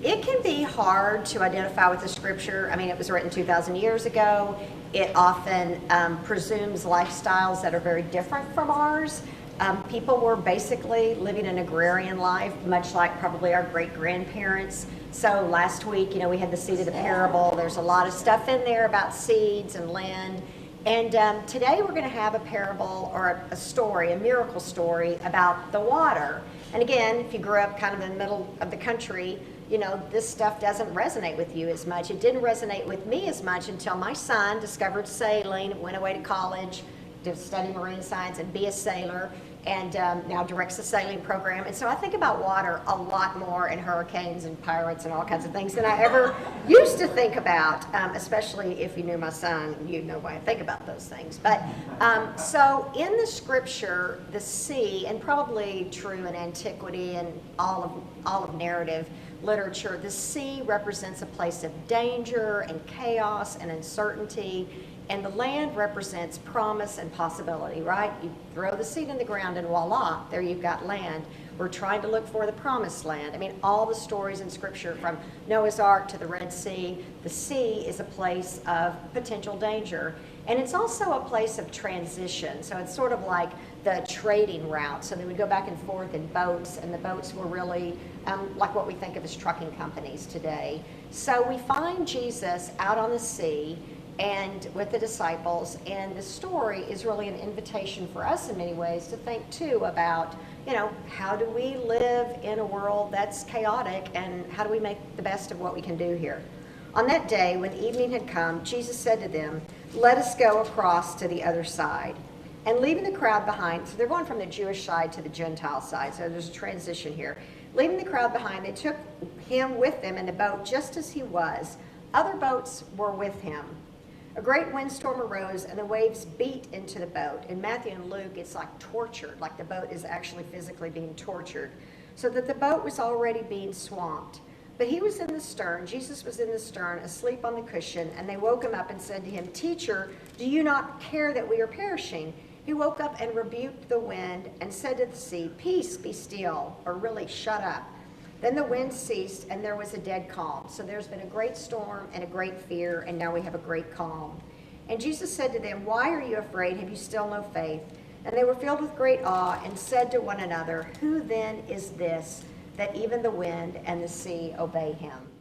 It can be hard to identify with the scripture. I mean, it was written 2,000 years ago. It often presumes lifestyles that are very different from ours. People were basically living an agrarian life, much like probably our great-grandparents. So last week, we had the seed of the parable. There's a lot of stuff in there about seeds and land. And today we're going to have a parable or a story, a miracle story about the water. And again, if you grew up kind of in the middle of the country, this stuff doesn't resonate with you as much. It didn't resonate with me as much until my son discovered sailing, went away to college to study marine science and be a sailor, and now directs the sailing program. And so I think about water a lot more and hurricanes and pirates and all kinds of things than I ever used to think about, especially if you knew my son, you'd know why I think about those things. But so in the scripture, the sea, and probably true in antiquity and all of narrative literature, the sea represents a place of danger and chaos and uncertainty. And the land represents promise and possibility, right? You throw the seed in the ground and voila, there you've got land. We're trying to look for the promised land. I mean, all the stories in scripture from Noah's Ark to the Red Sea, the sea is a place of potential danger. And it's also a place of transition. So it's sort of like the trading route. So they would go back and forth in boats, and the boats were really like what we think of as trucking companies today. So we find Jesus out on the sea and with the disciples, and the story is really an invitation for us in many ways to think too about, how do we live in a world that's chaotic, and how do we make the best of what we can do here? On that day, when evening had come, Jesus said to them, "Let us go across to the other side." And leaving the crowd behind, so they're going from the Jewish side to the Gentile side, so there's a transition here. Leaving the crowd behind, they took him with them in the boat just as he was. Other boats were with him. A great windstorm arose, and the waves beat into the boat. In Matthew and Luke, it's like tortured, like the boat is actually physically being tortured, so that the boat was already being swamped. But he was in the stern, Jesus was in the stern, asleep on the cushion, and they woke him up and said to him, "Teacher, do you not care that we are perishing?" He woke up and rebuked the wind and said to the sea, "Peace, be still," or really, shut up. Then the wind ceased, and there was a dead calm. So there's been a great storm and a great fear, and now we have a great calm. And Jesus said to them, "Why are you afraid? Have you still no faith?" And they were filled with great awe and said to one another, "Who then is this, that even the wind and the sea obey him?"